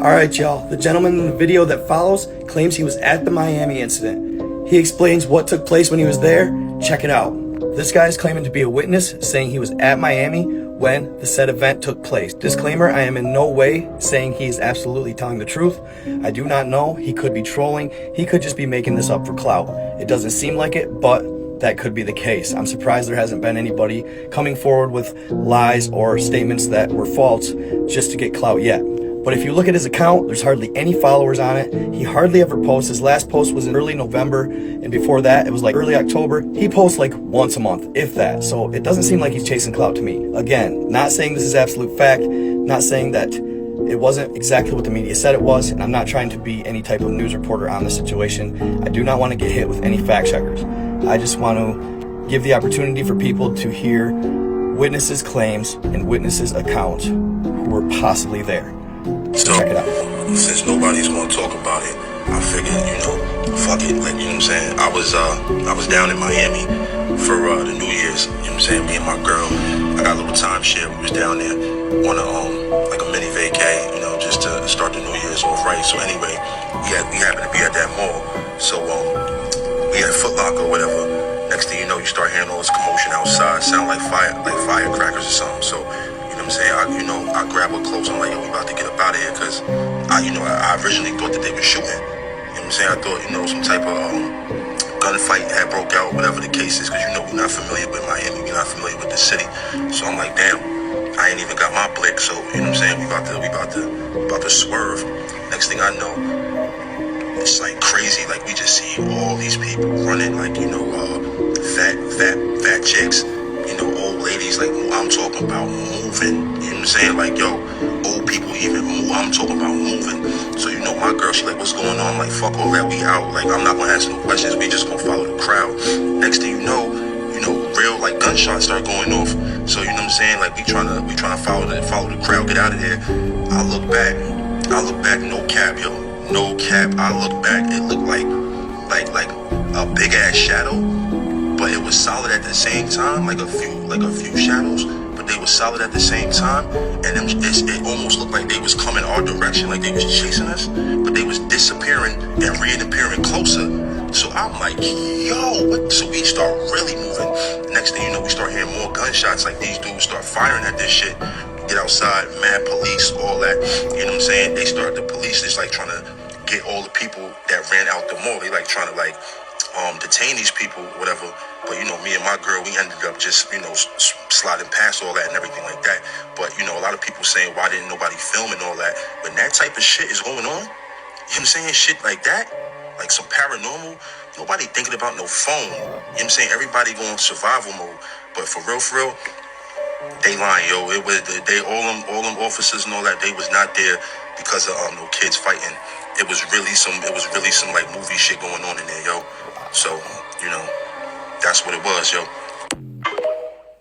Alright y'all, the gentleman in the video that follows claims he was at the Miami incident. He explains what took place when he was there. Check it out. This guy is claiming to be a witness, saying he was at Miami when the said event took place. Disclaimer, I am in no way saying he is absolutely telling the truth. I do not know. He could be trolling. He could just be making this up for clout. It doesn't seem like it, but that could be the case. I'm surprised there hasn't been anybody coming forward with lies or statements that were false just to get clout yet. But if you look at his account, there's hardly any followers on it. He hardly ever posts. His last post was in early November, and before that, it was like early October. He posts like once a month, if that. So it doesn't seem like he's chasing clout to me. Again, not saying this is absolute fact, not saying that it wasn't exactly what the media said it was, and I'm not trying to be any type of news reporter on the situation. I do not want to get hit with any fact checkers. I just want to give the opportunity for people to hear witnesses' claims and witnesses' accounts who were possibly there. So, check it out. Since nobody's gonna talk about it, I figured, fuck it, like, you know what I'm saying? I was down in Miami for the New Year's, you know what I'm saying? Me and my girl, I got a little timeshare. We was down there on like a mini vacay, just to start the New Year's off right. So anyway, we happened to be at that mall. So we had Foot Locker or whatever. Next thing you know, you start hearing all this commotion outside, sound like firecrackers or something. So, you know what I'm saying? I grab her clothes. I'm like, yo, we about to get up out of here, because I originally thought that they were shooting. You know what I'm saying? I thought, some type of gunfight had broke out, whatever the case is, because we're not familiar with Miami, we're not familiar with the city. So I'm like, damn, I ain't even got my blick. So, you know what I'm saying? We about to swerve. Next thing I know, it's like crazy. Like, we just see all these people running, like, fat chicks, old ladies, like, I'm talking about moving. You know what I'm saying? Like, yo, old people even move. I'm talking about moving. So, my girl, she like, what's going on? I'm like, fuck all that, we out. Like, I'm not gonna ask no questions. We just gonna follow the crowd. Next thing you know, real like gunshots start going off. So, you know what I'm saying? Like, we trying to follow the crowd, get out of there. I look back, no cap, yo. No cap. I look back, it looked like a big ass shadow, but it was solid at the same time, like a few shadows, but they were solid at the same time. And it almost looked like they was coming our direction, like they was chasing us, but they was disappearing and reappearing closer. So I'm like, yo, what? So we start really moving. Next thing you know, we start hearing more gunshots. Like, these dudes start firing at this shit. Get outside, mad police, all that. You know what I'm saying? The police is like trying to get all the people that ran out the mall. They like trying to detain these people, whatever. But me and my girl, we ended up just sliding past all that and everything like that. But a lot of people saying, why didn't nobody film and all that? When that type of shit is going on, you know what I'm saying? Shit like that, like some paranormal, nobody thinking about no phone. You know what I'm saying? Everybody going survival mode. But for real, they lying, yo. It was all them officers and all that. They was not there because of no kids fighting. It was really some like movie shit going on in there, yo. So, that's what it was, yo.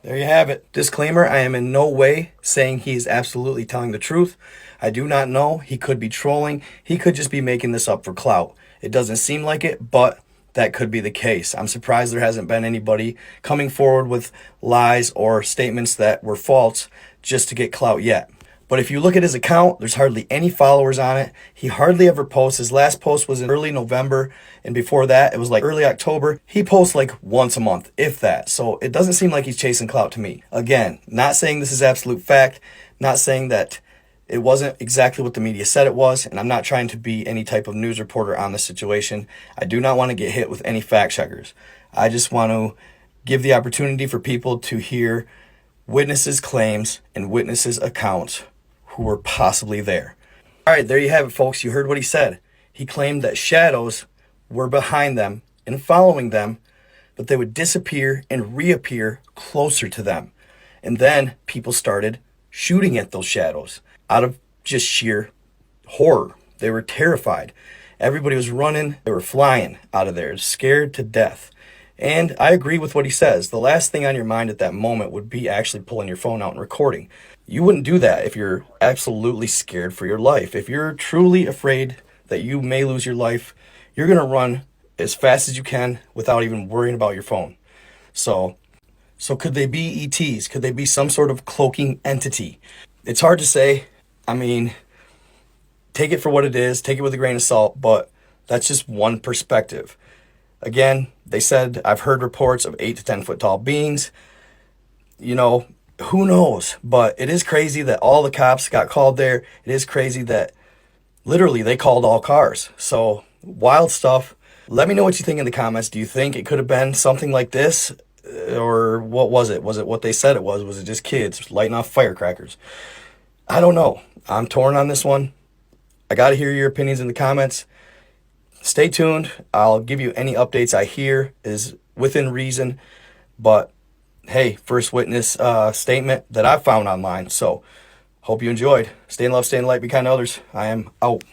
There you have it. Disclaimer, I am in no way saying he is absolutely telling the truth. I do not know. He could be trolling. He could just be making this up for clout. It doesn't seem like it, but that could be the case. I'm surprised there hasn't been anybody coming forward with lies or statements that were false just to get clout yet. But if you look at his account, there's hardly any followers on it. He hardly ever posts. His last post was in early November, and before that, it was like early October. He posts like once a month, if that. So it doesn't seem like he's chasing clout to me. Again, not saying this is absolute fact, not saying that it wasn't exactly what the media said it was, and I'm not trying to be any type of news reporter on the situation. I do not want to get hit with any fact checkers. I just want to give the opportunity for people to hear witnesses' claims and witnesses' accounts who were possibly there. All right, there you have it, folks. You heard what he said. He claimed that shadows were behind them and following them, but they would disappear and reappear closer to them. And then people started shooting at those shadows out of just sheer horror. They were terrified. Everybody was running. They were flying out of there, scared to death. And I agree with what he says. The last thing on your mind at that moment would be actually pulling your phone out and recording. You wouldn't do that if you're absolutely scared for your life. If you're truly afraid that you may lose your life, you're going to run as fast as you can without even worrying about your phone. So could they be ETs? Could they be some sort of cloaking entity? It's hard to say. I mean, take it for what it is, take it with a grain of salt, but that's just one perspective. Again, they said, I've heard reports of 8 to 10 foot tall beings. You know, who knows? But it is crazy that all the cops got called there. It is crazy that literally they called all cars. So wild stuff. Let me know what you think in the comments. Do you think it could have been something like this? Or what was it? Was it what they said it was? Was it just kids lighting off firecrackers? I don't know. I'm torn on this one. I got to hear your opinions in the comments. Stay tuned. I'll give you any updates I hear is within reason. But hey, first witness statement that I found online. So hope you enjoyed. Stay in love, stay in light, be kind to others. I am out.